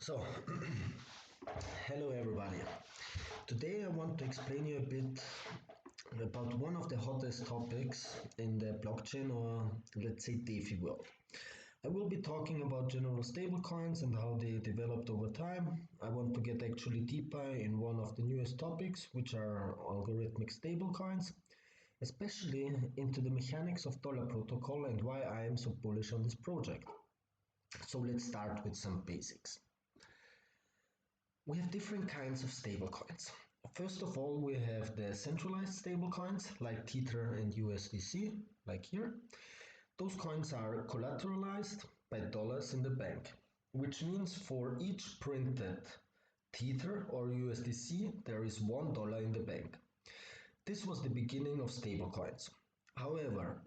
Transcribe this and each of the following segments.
So, hello everybody. Today I want to explain you a bit about one of the hottest topics in the blockchain, or let's say DeFi world. I will be talking about general stablecoins and how they developed over time. I want to get actually deeper in one of the newest topics, which are algorithmic stablecoins, especially into the mechanics of dollar protocol and why I am so bullish on this project. So let's start with some basics. We have different kinds of stablecoins. First of all, we have the centralized stablecoins like Tether and USDC, like here. Those coins are collateralized by dollars in the bank, which means for each printed Tether or USDC, there is $1 in the bank. This was the beginning of stablecoins. However,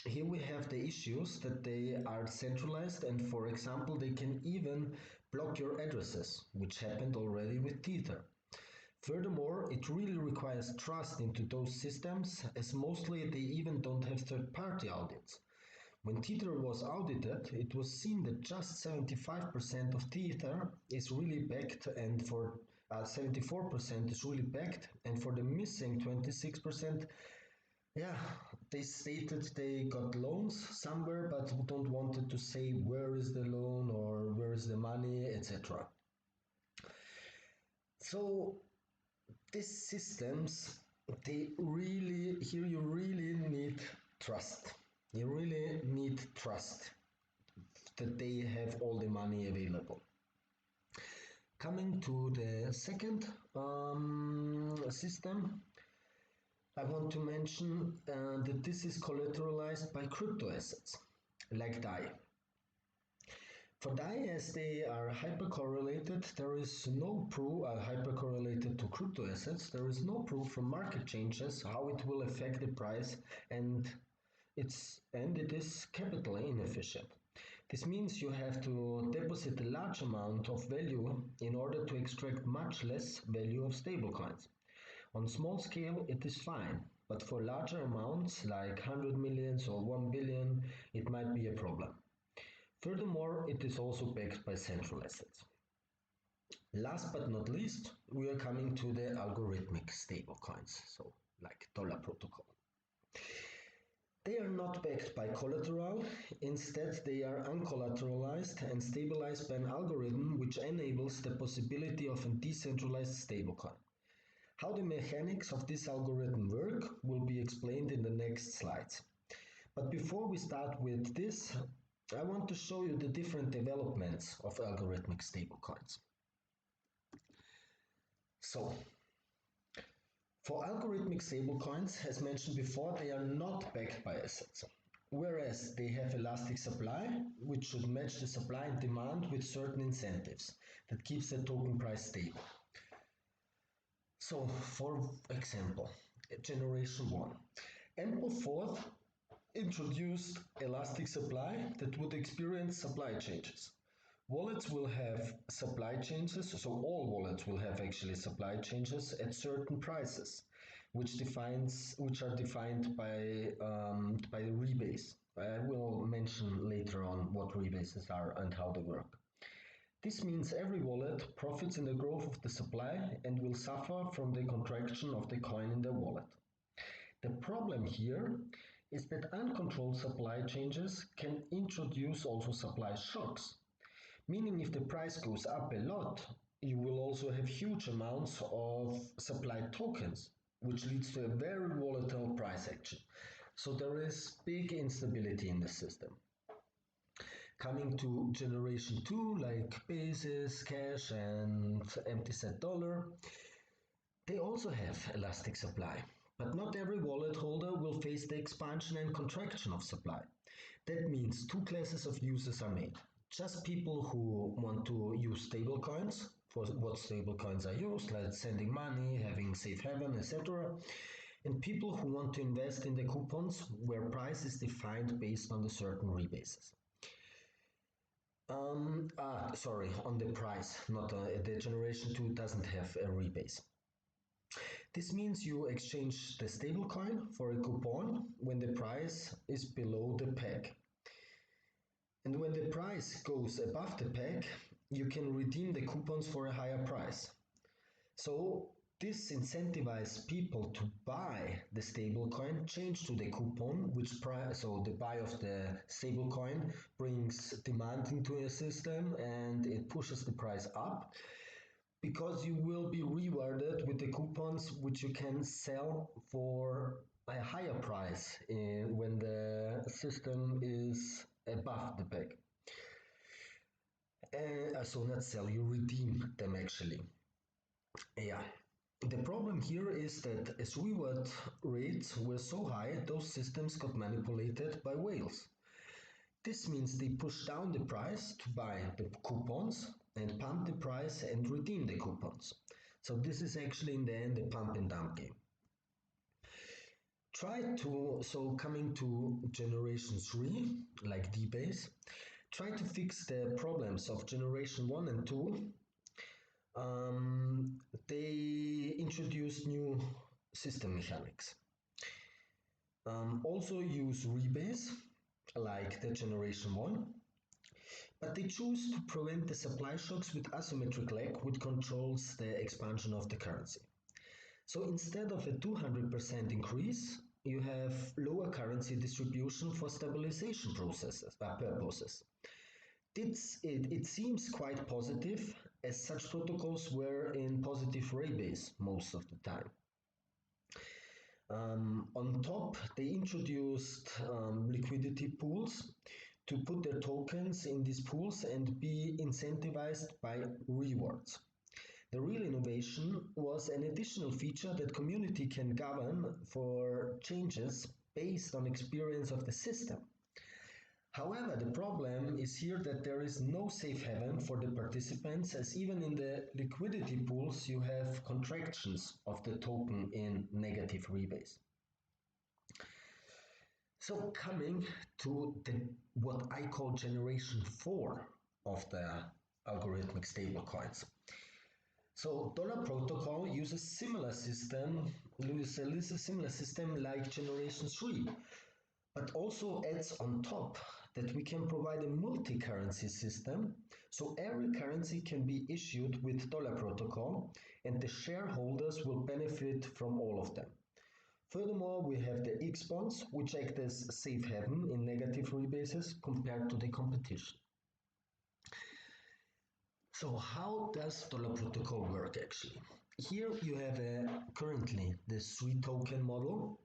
here we have the issues that they are centralized, and for example, they can even block your addresses, which happened already with Tether. Furthermore, it really requires trust into those systems, as mostly they even don't have third-party audits. When Tether was audited, it was seen that just 75% of Tether is really backed, and for 74% is really backed, and for the missing 26%, they stated they got loans somewhere, but don't wanted to say where is the loan or where is the money, etc. So these systems, you really need trust. You really need trust that they have all the money available. Coming to the second system, I want to mention that this is collateralized by crypto assets, like DAI. For DAI, as they are hypercorrelated, there is no proof, hypercorrelated to crypto assets, there is no proof from market changes how it will affect the price, and it is capital inefficient. This means you have to deposit a large amount of value in order to extract much less value of stablecoins. On small scale, it is fine, but for larger amounts like 100 millions or 1 billion, it might be a problem. Furthermore, it is also backed by central assets. Last but not least, we are coming to the algorithmic stablecoins, so like dollar protocol. They are not backed by collateral, instead they are uncollateralized and stabilized by an algorithm which enables the possibility of a decentralized stablecoin. How the mechanics of this algorithm work will be explained in the next slides. But before we start with this, I want to show you the different developments of algorithmic stablecoins. So, for algorithmic stablecoins, as mentioned before, they are not backed by assets, whereas they have elastic supply, which should match the supply and demand with certain incentives that keeps the token price stable. So, for example, generation 1. Ampleforth introduced elastic supply that would experience supply changes. Wallets will have supply changes, so all wallets will have actually supply changes at certain prices, which are defined by the rebase. I will mention later on what rebases are and how they work. This means every wallet profits in the growth of the supply and will suffer from the contraction of the coin in the wallet. The problem here is that uncontrolled supply changes can introduce also supply shocks, meaning if the price goes up a lot, you will also have huge amounts of supply tokens, which leads to a very volatile price action. So there is big instability in the system. Coming to generation 2, like Basis, Cash, and empty set dollar, they also have elastic supply. But not every wallet holder will face the expansion and contraction of supply. That means two classes of users are made. Just people who want to use stablecoins, for what stablecoins are used, like sending money, having safe haven, etc. And people who want to invest in the coupons, where price is defined based on the certain rebases. On the price, not the generation 2 doesn't have a rebase. This means you exchange the stablecoin for a coupon when the price is below the peg. And when the price goes above the peg, you can redeem the coupons for a higher price. So this incentivizes people to buy the stablecoin, change to the coupon, so the buy of the stablecoin brings demand into a system and it pushes the price up because you will be rewarded with the coupons which you can sell for a higher price when the system is above the peg. So not sell, you redeem them actually. Yeah. The problem here is that as reward rates were so high, those systems got manipulated by whales. This means they push down the price to buy the coupons and pump the price and redeem the coupons. So this is actually in the end a pump and dump game. Coming to generation 3, like D-Base, try to fix the problems of generation 1 and 2. They introduced new system mechanics. Also use rebase, like the generation 1, but they choose to prevent the supply shocks with asymmetric lag, which controls the expansion of the currency. So instead of a 200% increase, you have lower currency distribution for stabilization purposes. It seems quite positive, as such protocols were in positive rebase most of the time. On top, they introduced liquidity pools to put their tokens in these pools and be incentivized by rewards. The real innovation was an additional feature that community can govern for changes based on experience of the system. However, the problem is here that there is no safe haven for the participants, as even in the liquidity pools you have contractions of the token in negative rebase. So coming to what I call generation 4 of the algorithmic stablecoins. So Dollar Protocol uses a similar system like generation 3, but also adds on top that we can provide a multi-currency system, so every currency can be issued with Dollar Protocol and the shareholders will benefit from all of them. Furthermore, we have the X bonds, which act as safe haven in negative rebases compared to the competition. So how does Dollar Protocol work actually? Here you have currently the 3-token model,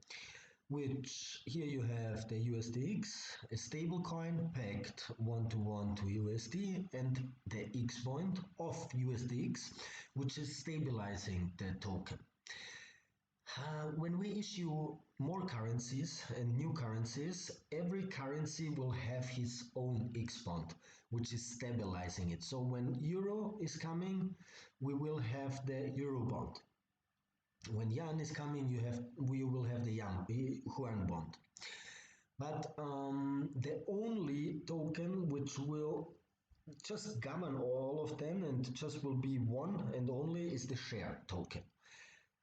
which here you have the USDX, a stablecoin pegged 1-to-1 to USD, and the X point of USDX, which is stabilizing the token. When we issue more currencies and new currencies, every currency will have his own X bond, which is stabilizing it. So when euro is coming, we will have the euro bond. When yuan is coming, we will have the H1den bond. But the only token which will just govern all of them and just will be one and only is the share token.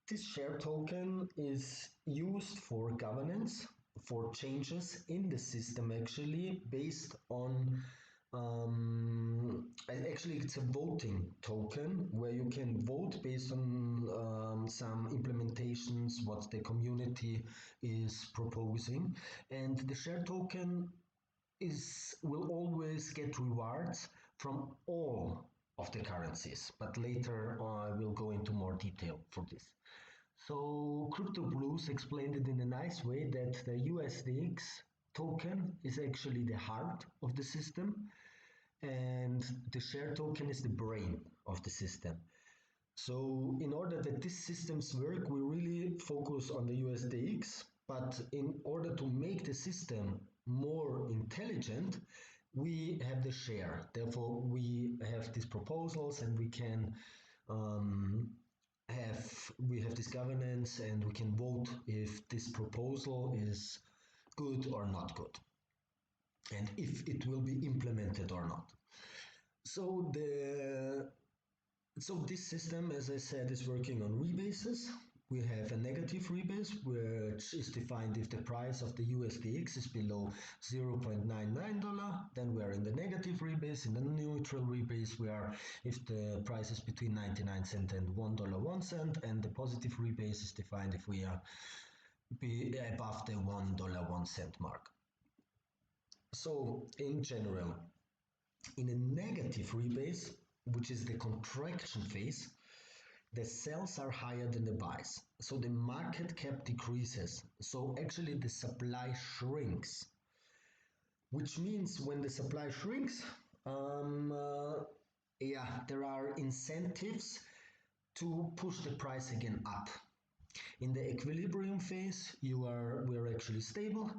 This share token is used for governance, for changes in the system actually, based on actually it's a voting token where you can vote based on some implementations what the community is proposing, and the share token will always get rewards from all of the currencies, but later I will go into more detail for this. So Cryptoblues explained it in a nice way that the USDX token is actually the heart of the system and the share token is the brain of the system. So in order that these systems work, we really focus on the USDX, but in order to make the system more intelligent, we have the share. Therefore, we have these proposals and we can have this governance and we can vote if this proposal is good or not good, and if it will be implemented or not. So this system, as I said, is working on rebases, we have a negative rebase, which is defined if the price of the USDX is below $0.99, then we are in the negative rebase. In the neutral rebase, we are if the price is between 99 cents and $1.01, and the positive rebase is defined if we are above the $1.01 mark. So in general, in a negative rebase, which is the contraction phase, the sells are higher than the buys. So the market cap decreases. So actually the supply shrinks. Which means when the supply shrinks, there are incentives to push the price again up. In the equilibrium phase, we're actually stable,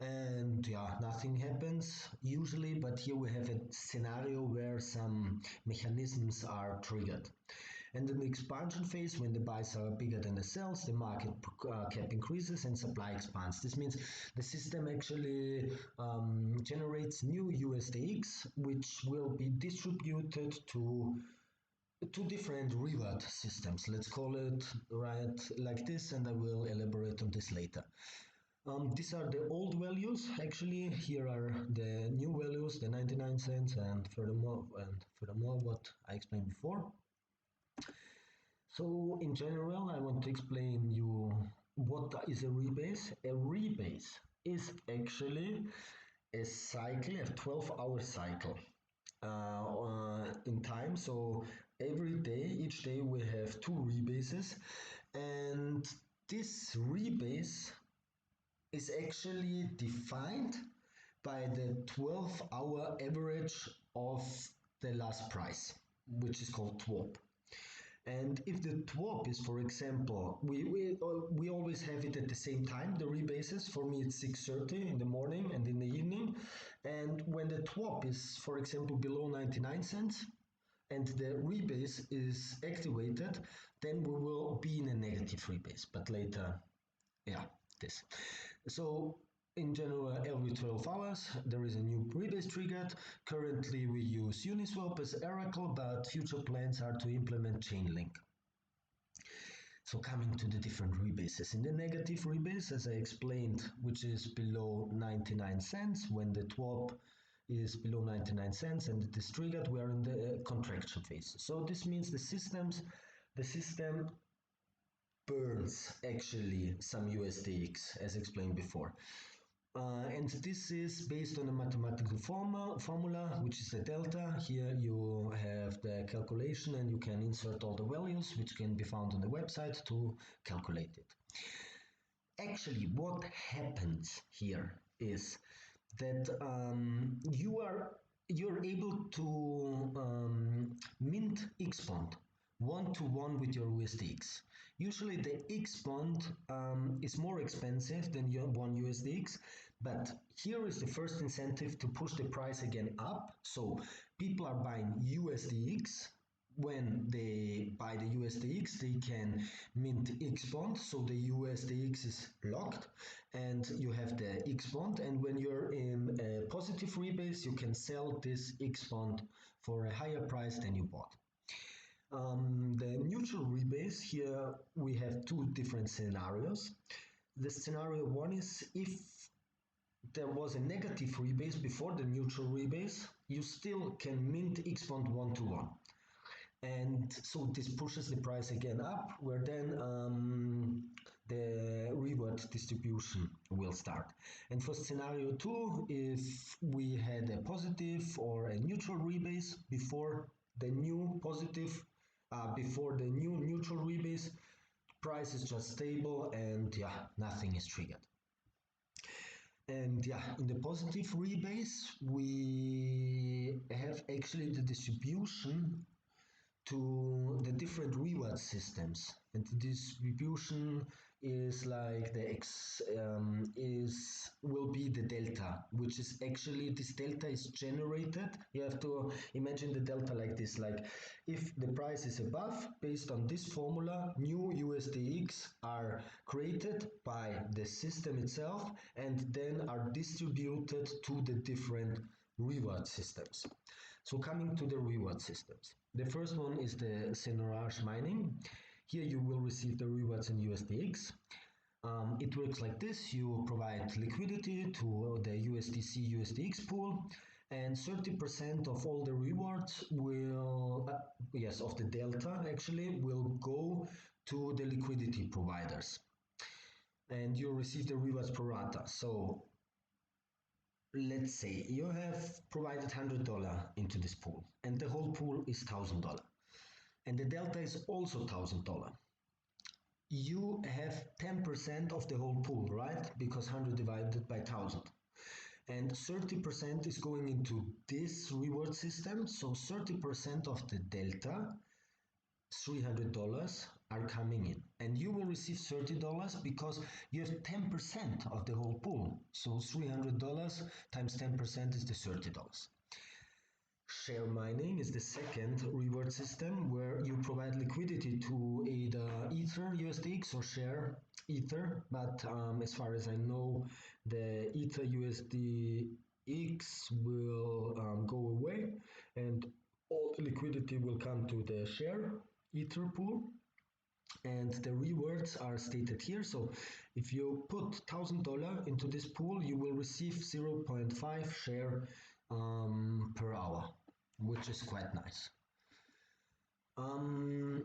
and nothing happens usually, but here we have a scenario where some mechanisms are triggered. And in the expansion phase, when the buys are bigger than the sells, the market cap increases and supply expands. This means the system actually generates new USDX, which will be distributed to two different reward systems. Let's call it right like this, and I will elaborate on this later. These are the old values. Actually, here are the new values, the 99 cents, and furthermore what I explained before. So in general, I want to explain you what is a rebase. A rebase is actually a cycle, a 12-hour cycle in time. So each day we have two rebases, and this rebase is actually defined by the 12-hour average of the last price, which is called TWAP. And if the TWAP is, for example, we always have it at the same time, the rebases. For me, it's 6:30 in the morning and in the evening. And when the TWAP is, for example, below 99 cents and the rebase is activated, then we will be in a negative rebase. But later, this. So in general, every 12 hours there is a new rebase triggered. Currently we use Uniswap as Oracle, but future plans are to implement Chainlink. So coming to the different rebases. In the negative rebase, as I explained, which is below 99 cents, when the TWAP is below 99 cents and it is triggered, we are in the contraction phase. So this means the system burns actually some USDX, as explained before. And this is based on a mathematical formula, which is the delta. Here you have the calculation and you can insert all the values, which can be found on the website to calculate it. Actually, what happens here is that you're able to mint X bond one-to-one with your USDX. Usually the X bond is more expensive than your one USDX, but here is the first incentive to push the price again up. So people are buying USDX. When they buy the USDX, they can mint X bond, so the USDX is locked and you have the X bond, and when you're in a positive rebase, you can sell this X bond for a higher price than you bought. The neutral rebase, here we have two different scenarios. The scenario one is if there was a negative rebase before the neutral rebase, you still can mint X bond one-to-one. And so this pushes the price again up, where then the reward distribution will start. And for scenario two, if we had a positive or a neutral rebase before the new neutral rebase, price is just stable and nothing is triggered. And in the positive rebase, we have actually the distribution to the different reward systems, and the distribution is like will be the delta, which is actually, this delta is generated. You have to imagine the delta like this, like if the price is above, based on this formula, new USDX are created by the system itself and then are distributed to the different reward systems. So coming to the reward systems, the first one is the Seigniorage mining. Here you will receive the rewards in USDX. It works like this: you provide liquidity to the USDC USDX pool, and 30% of all the rewards will, yes, of the delta actually, will go to the liquidity providers. And you receive the rewards pro rata. So let's say you have provided $100 into this pool, and the whole pool is $1,000, and the delta is also $1,000. You have 10% of the whole pool, right? Because 100 divided by 1,000. And 30% is going into this reward system. So 30% of the delta, $300, are coming in. And you will receive $30 because you have 10% of the whole pool. So $300 times 10% is the $30. Share mining is the second reward system where you provide liquidity to either Ether USDX or Share Ether, but as far as I know, the Ether USDX will go away and all the liquidity will come to the Share Ether pool. And the rewards are stated here. So if you put $1,000 into this pool, you will receive 0.5 share per hour, which is quite nice.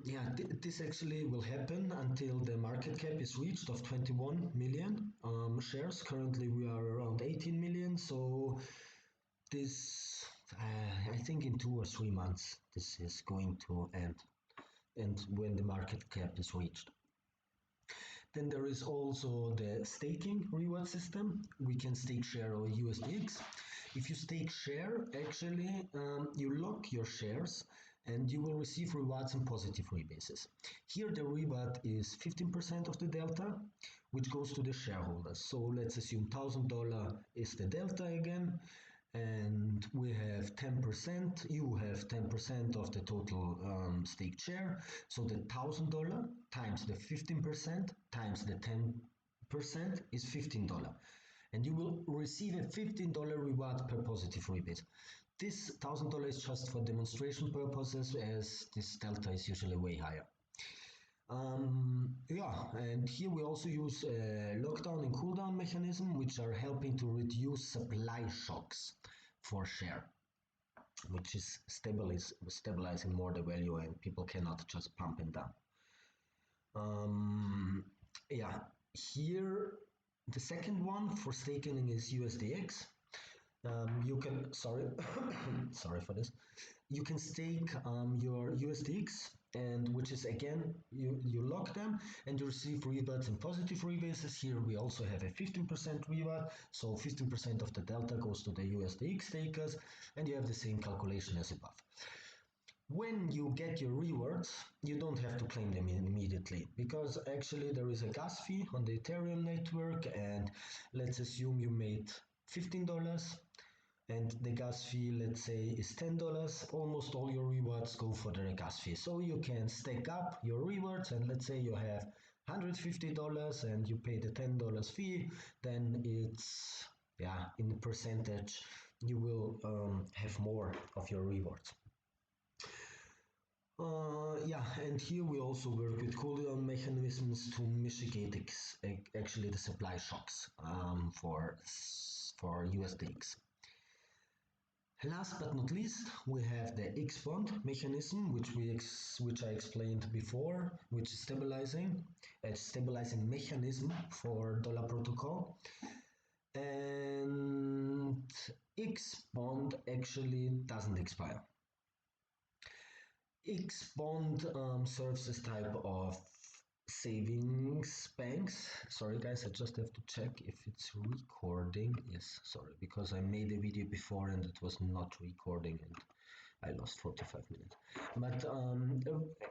Yeah, this actually will happen until the market cap is reached of 21 million shares. Currently we are around 18 million, so this, I think in 2 or 3 months, this is going to end, and when the market cap is reached. Then there is also the staking reward system. We can stake Share or USDX. If you stake Share, actually, you lock your shares and you will receive rewards and positive rebases. Here the reward is 15% of the delta, which goes to the shareholders. So let's assume $1,000 is the delta again, and we have 10%, you have 10% of the total staked share. So the $1,000 times the 15% times the 10% is $15. And you will receive a $15 reward per positive rebate. This $1,000 is just for demonstration purposes, as this delta is usually way higher. Yeah, and here we also use a lockdown and cooldown mechanism, which are helping to reduce supply shocks for Share, which is stabilizing more the value, and people cannot just pump it down. Yeah, here the second one for staking is USDX. You can, sorry, sorry for this. You can stake your USDX, and which is again, you lock them and you receive rewards and positive rebases. Here we also have a 15% reward, so 15% of the delta goes to the USDX stakers, and you have the same calculation as above. When you get your rewards, you don't have to claim them immediately, because actually there is a gas fee on the Ethereum network, and let's assume you made $15 and the gas fee, let's say, is $10. Almost all your rewards go for the gas fee. So you can stack up your rewards, and let's say you have $150 and you pay the $10 fee, then it's, yeah, in percentage, you will have more of your rewards. Yeah, and here we also work with cooldown mechanisms to mitigate actually the supply shocks for USDX. Last but not least, we have the H1den mechanism, which I explained before, which is stabilizing mechanism for dollar protocol. And H1den actually doesn't expire. H1den serves as type of savings banks. Sorry guys, I just have to check if it's recording. Yes, sorry, because I made a video before and it was not recording and I lost 45 minutes. But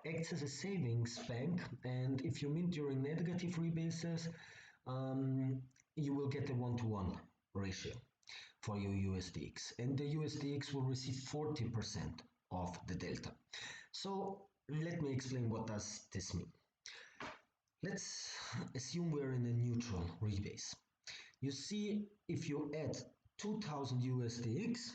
acts as a savings bank, and if you mint during negative rebases, you will get a 1-to-1 ratio for your USDX, and the USDX will receive 40% of the delta. So let me explain what does this mean. Let's assume we're in a neutral rebase. You see, if you add 2000 USDX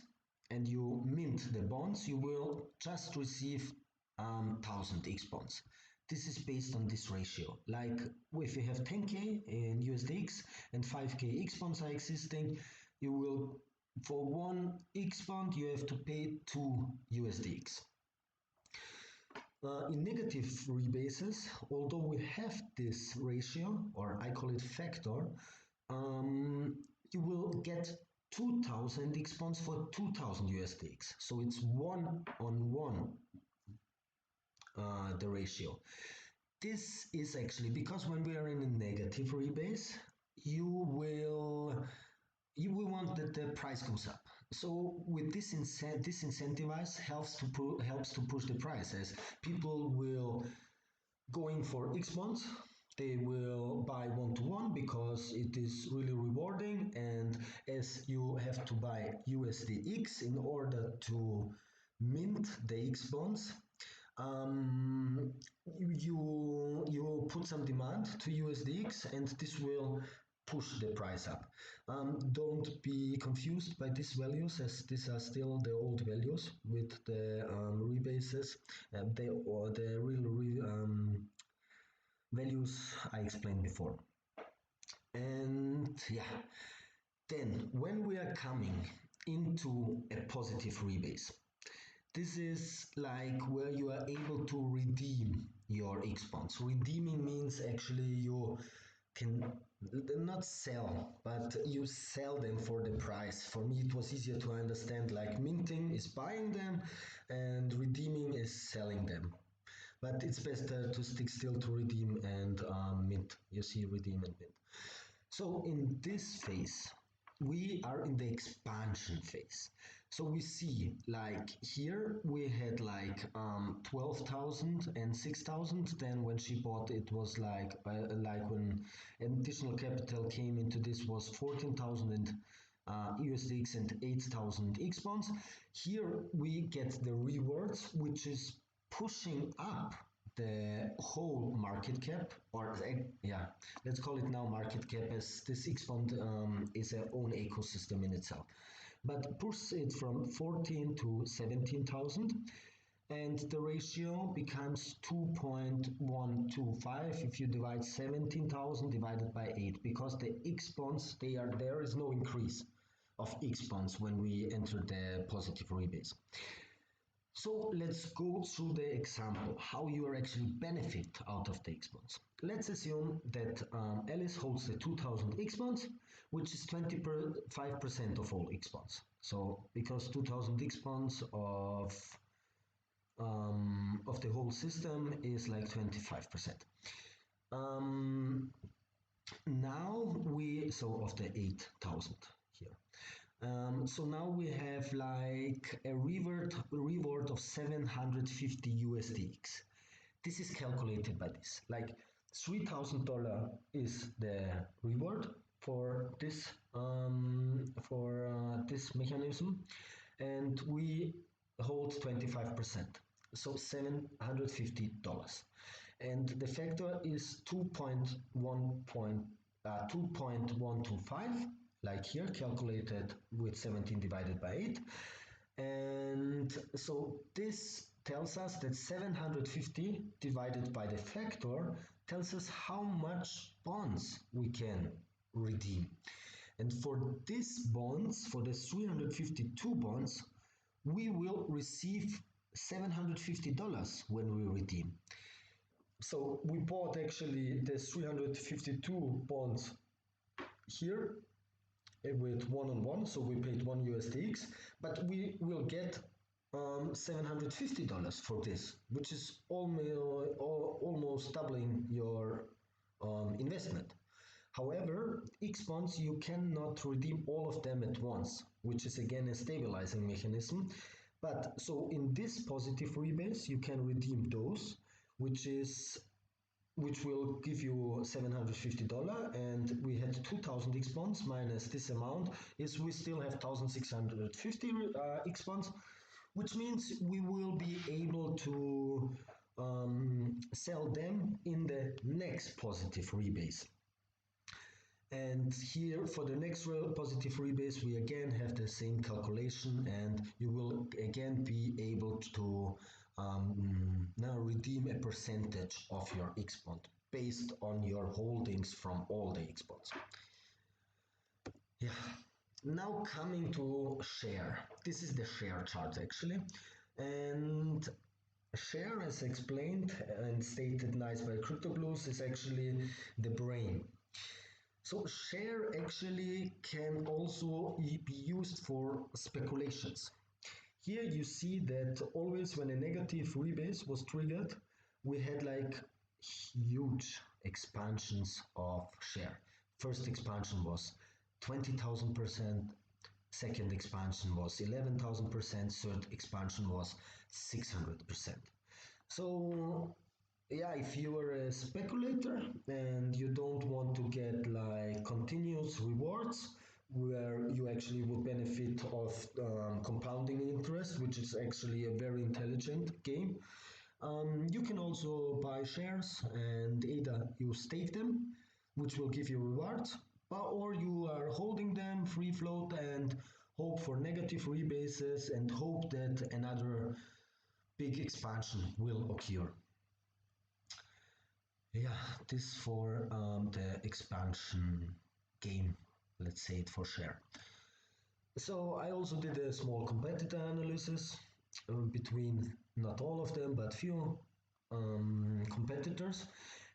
and you mint the bonds, you will just receive 1000 X bonds. this is based on this ratio. Like if you have 10k in USDX and 5k X bonds are existing, you will, for one X bond, you have to pay 2 USDX. In negative rebases, although we have this ratio, or I call it factor, you will get 2000 X bonds for 2000 USDX. So it's 1-on-1, the ratio. This is actually because when we are in a negative rebase, you will want that the price goes up. So with this incentivize helps to push the price, as people will going for X bonds. They will buy 1-to-1 because it is really rewarding, and as you have to buy USDX in order to mint the X bonds, you put some demand to USDX, and this will push the price up. Don't be confused by these values, as these are still the old values with the rebases, and the real values I explained before. And yeah, then when we are coming into a positive rebase, this is like where you are able to redeem your X bonds. Redeeming means actually you can not sell, but you sell them for the price. For me, it was easier to understand, like minting is buying them and redeeming is selling them. But it's better to stick still to redeem and mint. You see, redeem and mint. So in this phase, we are in the expansion phase. So we see, like here we had like 12,000 and 6,000. Then when she bought, it was like when additional capital came into this was 14,000 and USDX and 8,000 X bonds. Here we get the rewards, which is pushing up the whole market cap, or yeah, let's call it now market cap, as this X bond is their own ecosystem in itself, but pushes it from 14 to 17,000, and the ratio becomes 2.125 if you divide 17,000 divided by 8, because the X bonds, there is no increase of X bonds when we enter the positive rebase. So let's go through the example, how you are actually benefit out of the X bonds. Let's assume that Alice holds the 2000 X bonds, which is 25% of all X bonds. So because 2000 X bonds of the whole system is like 25%. So of the 8,000 here. So now we have like a reward of 750 USDX. This is calculated by this. Like $3,000 is the reward for this mechanism, and we hold 25%. So $750, and the factor is 2.125, like here, calculated with 17 divided by 8. And so this tells us that 750 divided by the factor tells us how much bonds we can redeem. And for these bonds, for the 352 bonds, we will receive $750 when we redeem. So we bought actually the 352 bonds here with 1-on-1, so we paid 1 USDX, but we will get $750 for this, which is almost doubling your investment. However, X bonds, you cannot redeem all of them at once, which is again a stabilizing mechanism. But so in this positive rebase, you can redeem those, which will give you $750, and we had 2,000 X bonds minus this amount is we still have 1,650 X bonds, which means we will be able to sell them in the next positive rebase. And here for the next positive rebase, we again have the same calculation, and you will again be able to now redeem a percentage of your X bond based on your holdings from all the X bonds. Yeah. Now coming to share. This is the share chart actually, and share, as explained and stated nice by Cryptoblues, is actually the brain. So share actually can also be used for speculations. Here you see that always when a negative rebase was triggered, we had like huge expansions of share. First expansion was 20,000%, second expansion was 11,000%, third expansion was 600%. So yeah, if you are a speculator and you don't want to get like continuous rewards where you actually would benefit of compounding interest, which is actually a very intelligent game, you can also buy shares and either you stake them, which will give you rewards, or you are holding them free float and hope for negative rebases and hope that another big expansion will occur. Yeah, this for the expansion game, let's say it for share. So I also did a small competitor analysis between not all of them, but few competitors.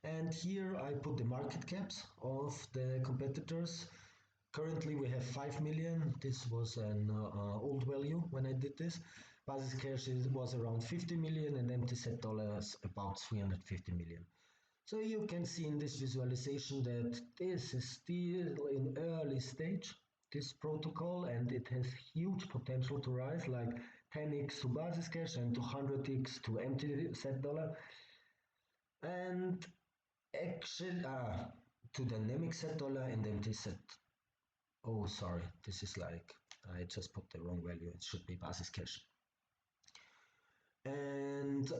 And here I put the market caps of the competitors. Currently we have 5 million. This was an old value when I did this. Basis cash was around 50 million and empty set dollars about 350 million. So you can see in this visualization that this is still in early stage, this protocol, and it has huge potential to rise, like 10x to basis cash and 200x to empty set dollar. And actually, to dynamic set dollar and empty set. Oh, sorry, this is like, I just put the wrong value, it should be basis cash. And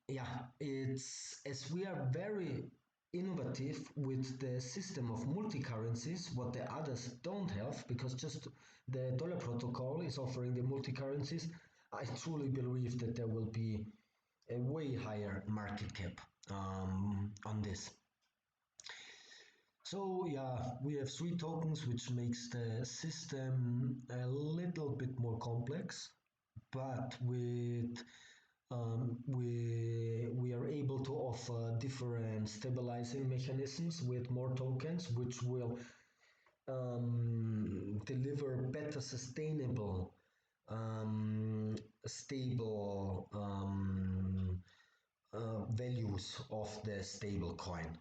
yeah, it's as we are very innovative with the system of multi-currencies, what the others don't have, because just the dollar protocol is offering the multi-currencies. I truly believe that there will be a way higher market cap on this. So yeah, we have 3 tokens, which makes the system a little bit more complex, but with we are able to offer different stabilizing mechanisms with more tokens, which will deliver better sustainable, stable values of the stable coin.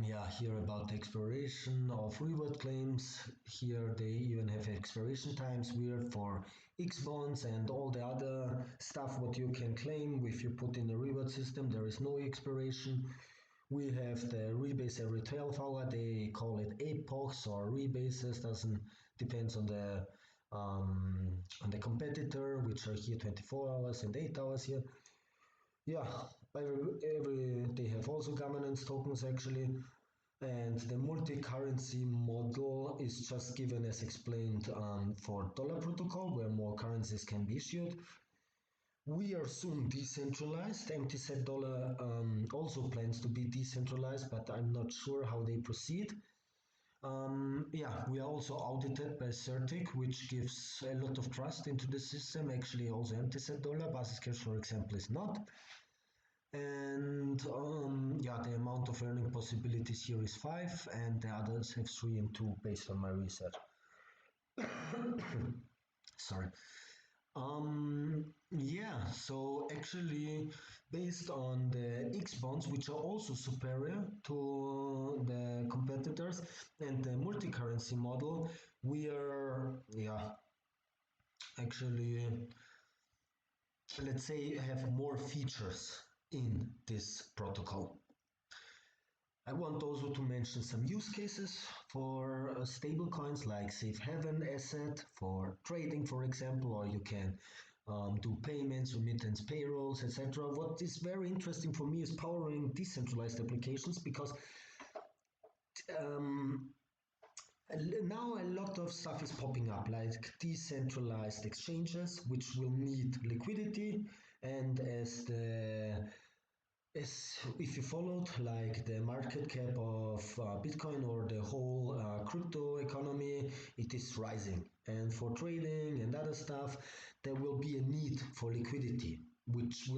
Yeah, here about the expiration of reward claims. Here they even have expiration times weird for X bonds and all the other stuff what you can claim if you put in a reward system. There is no expiration. We have the rebase every 12 hours. They call it epochs or rebases. Doesn't depends on the competitor, which are here 24 hours and 8 hours here. Yeah, every they have also governance tokens actually, and the multi-currency model is just given as explained for dollar protocol, where more currencies can be issued. We are soon decentralized. Empty set dollar also plans to be decentralized, but I'm not sure how they proceed. Yeah, we are also audited by Certic, which gives a lot of trust into the system. Actually, also empty set dollar, basis cash, for example, is not. And yeah, the amount of earning possibilities here is 5, and the others have 3 and 2 based on my research. Sorry. Yeah, so actually, based on the X bonds, which are also superior to the competitors, and the multi-currency model, we are, yeah, actually, let's say, have more features in this protocol. I want also to mention some use cases for stable coins like safe haven asset for trading, for example, or you can do payments, remittance, payrolls, etc. What is very interesting for me is powering decentralized applications because Now a lot of stuff is popping up, like decentralized exchanges, which will need liquidity, and as if you followed like the market cap of Bitcoin or the whole crypto economy, it is rising. And for trading and other stuff, there will be a need for liquidity, which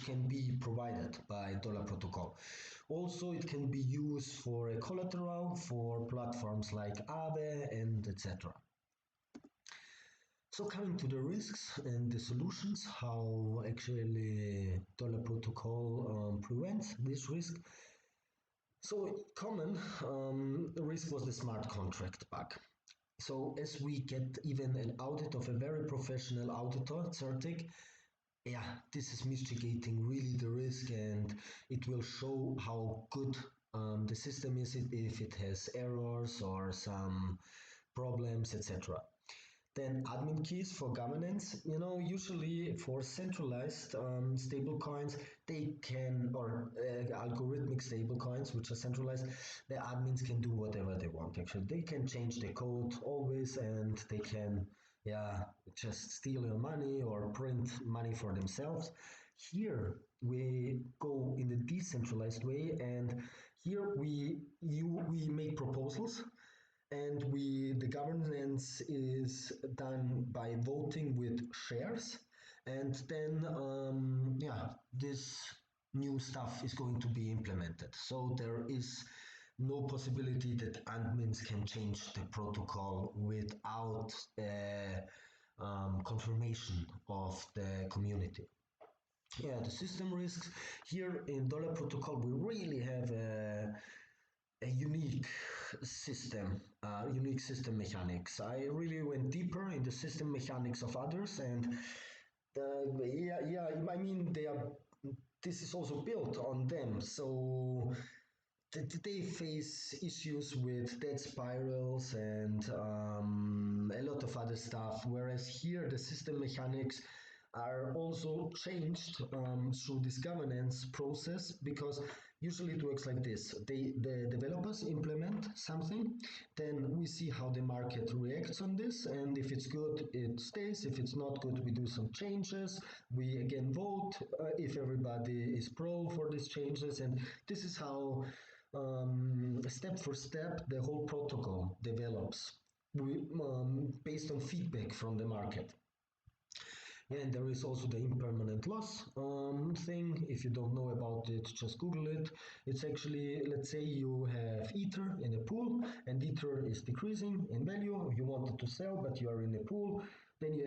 can be provided by Dollar Protocol. Also, it can be used for a collateral for platforms like Aave and etc. So coming to the risks and the solutions, how actually Dollar Protocol prevents this risk. So common risk was the smart contract bug. So as we get even an audit of a very professional auditor, Certic, yeah, this is mitigating really the risk, and it will show how good the system is if it has errors or some problems, etc. Then admin keys for governance. Usually for centralized stable coins, they can, or algorithmic stable coins, which are centralized, the admins can do whatever they want. Actually, they can change the code always, and they can, yeah, just steal your money or print money for themselves. Here we go in the decentralized way, and here we make proposals, and the governance is done by voting with shares, and then yeah, this new stuff is going to be implemented, so there is no possibility that admins can change the protocol without confirmation of the community. Yeah, the system risks here in Dollar Protocol, we really have a unique system mechanics. I really went deeper in the system mechanics of others, and yeah, I mean they are. This is also built on them, so they face issues with dead spirals and a lot of other stuff. Whereas here, the system mechanics are also changed through this governance process, because usually it works like this. The developers implement something, then we see how the market reacts on this, and if it's good, it stays. If it's not good, we do some changes. We again vote if everybody is pro for these changes, and this is how step for step the whole protocol develops based on feedback from the market. Yeah, and there is also the impermanent loss thing. If you don't know about it, just Google it. It's actually, let's say you have Ether in a pool, and Ether is decreasing in value. You wanted to sell, but you are in a pool, then you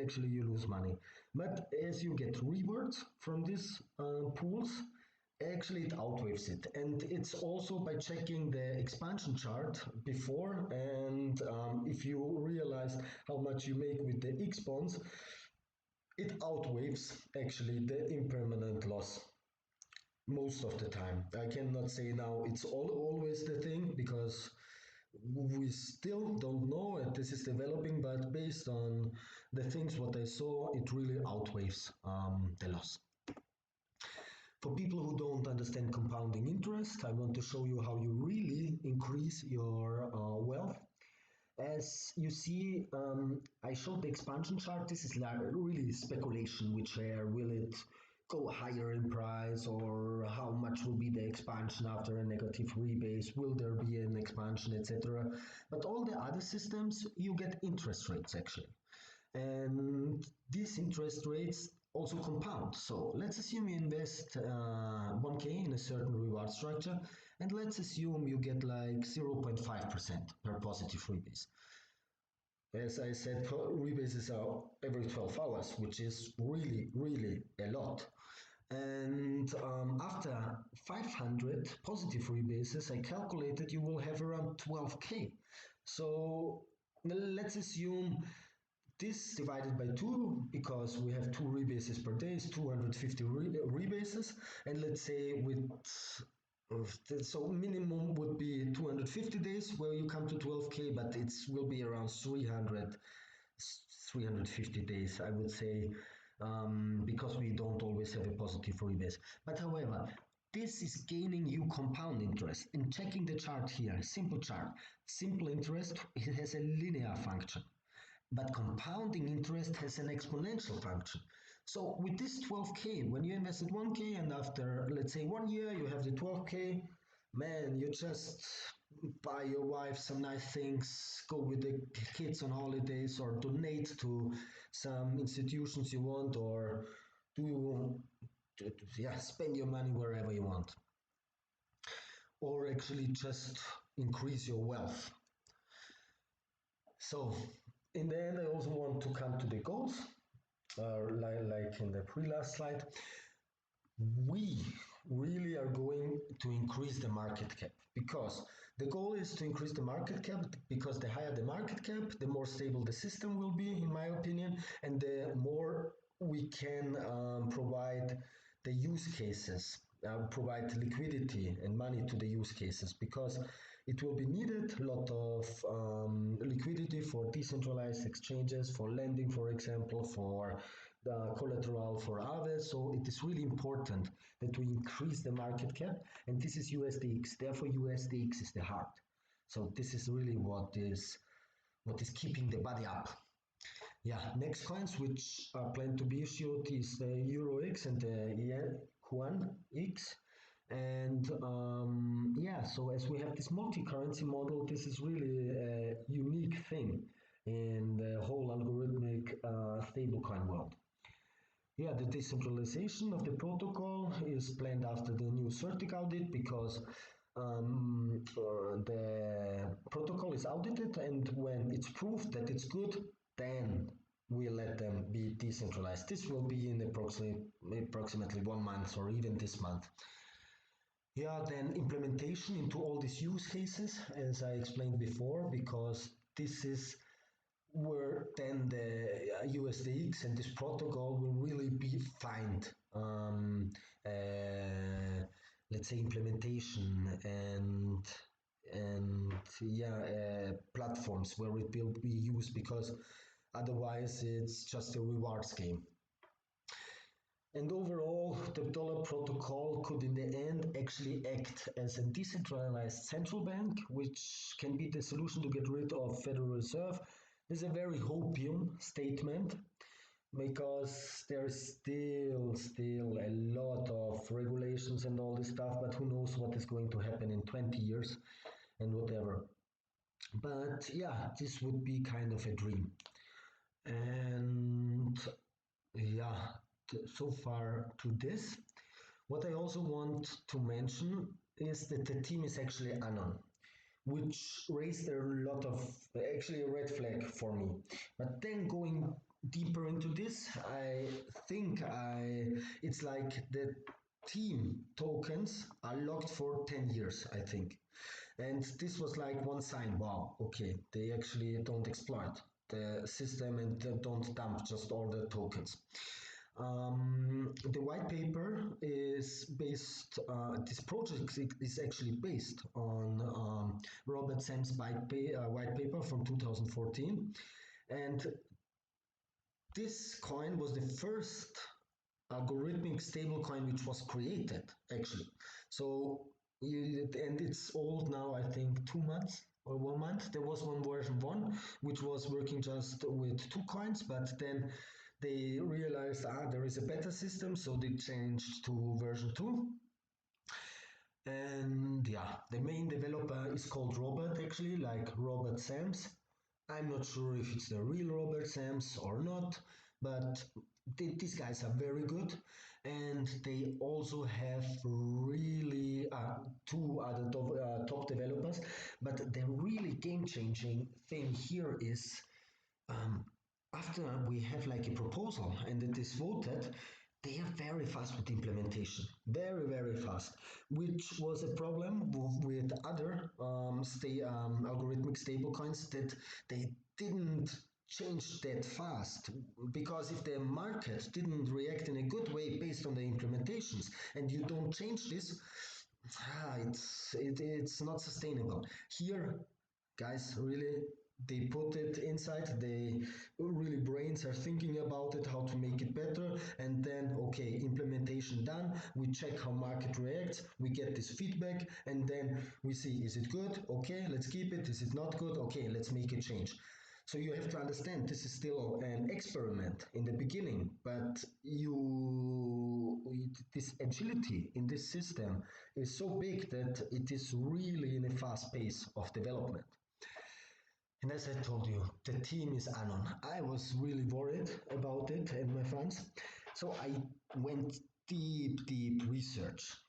lose money. But as you get rewards from these pools, actually it outweighs it, and it's also by checking the expansion chart before, and if you realize how much you make with the X bonds, it outweighs actually the impermanent loss most of the time. I cannot say now it's always the thing, because we still don't know, and this is developing, but based on the things what I saw, it really outweighs the loss. For people who don't understand compounding interest, I want to show you how you really increase your wealth. As you see, I showed the expansion chart. This is really speculation, which share will it go higher in price, or how much will be the expansion after a negative rebase, will there be an expansion, etc. But all the other systems, you get interest rates actually. And these interest rates also compound. So let's assume you invest 1K in a certain reward structure, and let's assume you get like 0.5% per positive rebase. As I said, rebases are every 12 hours, which is really, really a lot. And after 500 positive rebases, I calculated you will have around 12K. So let's assume this divided by 2, because we have 2 rebases per day, is 250 rebases, and let's say with so minimum would be 250 days where you come to 12K, but it will be around 350 days, I would say, because we don't always have a positive rebase. But however, this is gaining you compound interest. And checking the chart here, simple chart, simple interest, it has a linear function. But compounding interest has an exponential function. So with this 12K, when you invested 1K and after, let's say, 1 year, you have the 12K, man, you just buy your wife some nice things, go with the kids on holidays, or donate to some institutions you want, or do, yeah, spend your money wherever you want, or actually just increase your wealth. So, in the end, I also want to come to the goals, like in the pre-last slide. We really are going to increase the market cap because the goal is to increase the market cap because the higher the market cap, the more stable the system will be, in my opinion, and the more we can provide the use cases, provide liquidity and money to the use cases because it will be needed a lot of liquidity for decentralized exchanges, for lending, for example, for the collateral for others. So it is really important that we increase the market cap, and this is USDX. Therefore, USDX is the heart. So this is really what is keeping the body up. Yeah, next coins which are planned to be issued is the Euro X and the H1 X. And yeah, so as we have this multi-currency model, this is really a unique thing in the whole algorithmic stablecoin world. Yeah, the decentralization of the protocol is planned after the new CertiK audit because the protocol is audited, and when it's proved that it's good, then we let them be decentralized. This will be in approximately 1 month or even this month. Yeah, then implementation into all these use cases, as I explained before, because this is where then the USDX and this protocol will really be find, let's say, implementation and yeah, platforms where it will be used because otherwise it's just a rewards game. And overall, the dollar protocol could in the end actually act as a decentralized central bank, which can be the solution to get rid of Federal Reserve. This is a very hopium statement because there's still a lot of regulations and all this stuff, but who knows what is going to happen in 20 years and whatever. But yeah, this would be kind of a dream. And yeah, so far to this. What I also want to mention is that the team is actually Anon, which raised a lot of, actually a red flag for me. But then going deeper into this, I think it's like the team tokens are locked for 10 years, I think. And this was like one sign, wow, okay, they actually don't exploit the system and don't dump just all the tokens. The white paper is based, this project is actually based on Robert Sam's white paper from 2014. And this coin was the first algorithmic stablecoin which was created, actually. So, and it's old now, I think 2 months or 1 month. There was one version 1 which was working just with 2 coins, but then they realized there is a better system, so they changed to version 2. And yeah, the main developer is called Robert, actually, like Robert Sams. I'm not sure if it's the real Robert Sams or not, but these guys are very good, and they also have really two other top developers. But the really game-changing thing here is um, after we have like a proposal and it is voted, they are very fast with implementation, very fast, which was a problem with other algorithmic stablecoins that they didn't change that fast, because if the market didn't react in a good way based on the implementations and you don't change this, it's not sustainable. Here, guys, really they put it inside, they really brains are thinking about it, how to make it better, and then okay, implementation done, we check how market reacts, we get this feedback, and then we see, is it good, okay, let's keep it, is it not good, okay, let's make a change. So you have to understand this is still an experiment in the beginning, but this agility in this system is so big that it is really in a fast pace of development. And as I told you, the team is Anon. I was really worried about it and my friends. So I went deep research.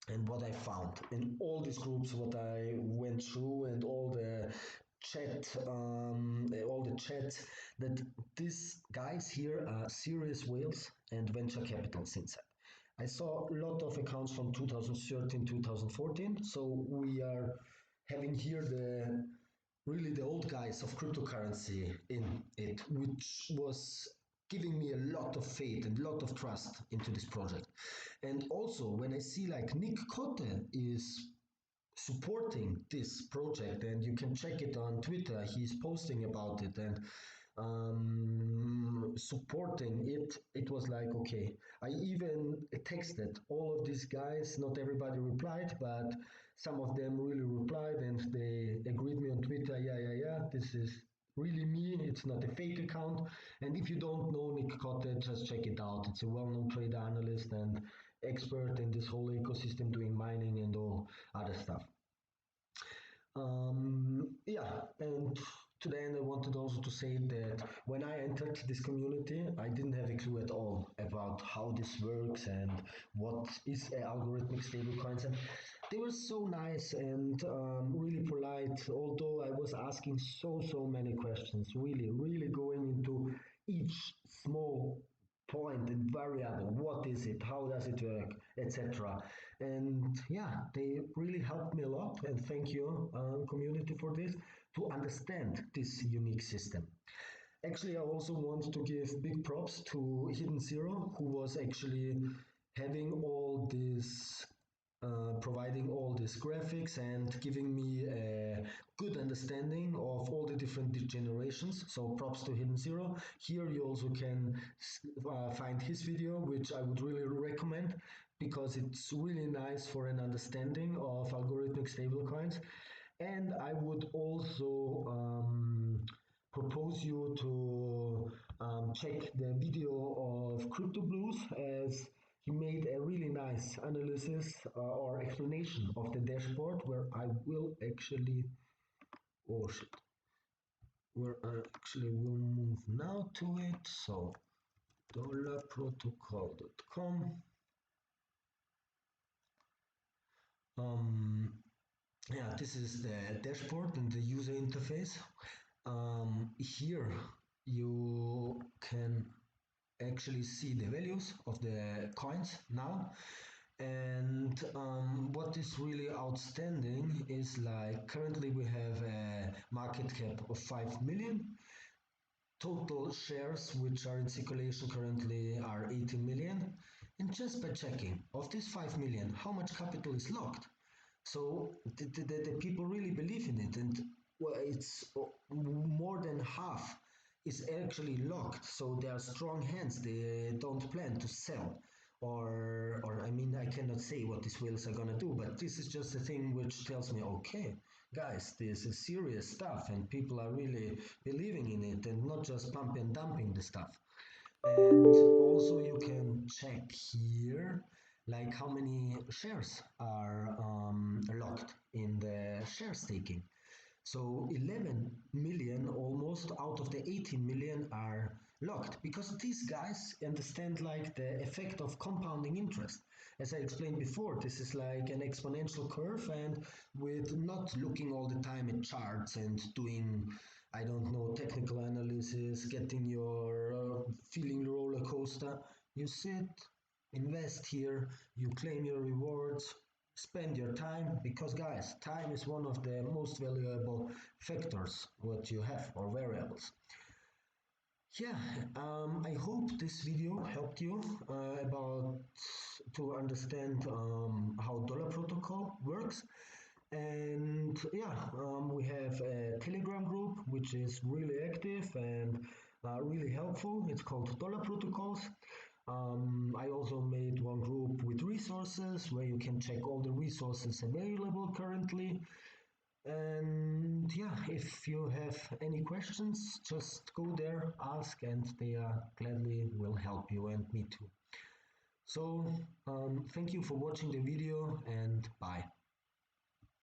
And what I found in all these groups, what I went through, and all the chats, that these guys here are serious whales and venture capitals inside. I saw a lot of accounts from 2013, 2014. So we are having here the really the old guys of cryptocurrency in it, which was giving me a lot of faith and a lot of trust into this project. And also, when I see like Nick Kote is supporting this project, and you can check it on Twitter, he's posting about it and supporting it, it was like, okay. I even texted all of these guys, not everybody replied, but some of them really replied and they agreed me on Twitter, yeah, this is really me, it's not a fake account. And if you don't know Nick Kote, just check it out. It's a well-known trader analyst and expert in this whole ecosystem doing mining and all other stuff. Yeah, and to the end, I wanted also to say that when I entered this community, I didn't have a clue at all about how this works and what is algorithmic stablecoins. And they were so nice and really polite, although I was asking so many questions, really going into each small point and variable. What is it? How does it work? Etc. And yeah, they really helped me a lot. And thank you, community, for this to understand this unique system. Actually, I also want to give big props to H1den Zero, who was actually having all this providing all these graphics and giving me a good understanding of all the different generations. So props to H1den Zero. Here you also can find his video, which I would really recommend because it's really nice for an understanding of algorithmic stablecoins. And I would also propose you to check the video of Cryptoblues, as he made a really nice analysis or explanation of the dashboard, where I will actually, oh shit, where I actually will move now to it. So dollarprotocol.com. Um, yeah, this is the dashboard and the user interface. Here you can actually see the values of the coins now. And what is really outstanding is like currently we have a market cap of 5 million. Total shares which are in circulation currently are 18 million. And just by checking of this 5 million, how much capital is locked? So the people really believe in it, and well, it's more than half is actually locked. So they are strong hands. They don't plan to sell, or I mean, I cannot say what these whales are gonna do, but this is just a thing which tells me, okay, guys, this is serious stuff, and people are really believing in it, and not just pumping and dumping the stuff. And also you can check here like how many shares are locked in the share staking. So 11 million almost out of the 18 million are locked because these guys understand like the effect of compounding interest. As I explained before, this is like an exponential curve, and with not looking all the time at charts and doing, I don't know, technical analysis, getting your feeling roller coaster, you sit, invest here, you claim your rewards, spend your time, because guys, time is one of the most valuable factors what you have, or variables. Yeah, I hope this video helped you about to understand how dollar protocol works. And yeah, we have a Telegram group which is really active and really helpful. It's called Dollar Protocols. I also made one group with resources where you can check all the resources available currently. And yeah, if you have any questions, just go there, ask, and they gladly will help you and me too. So, thank you for watching the video and bye.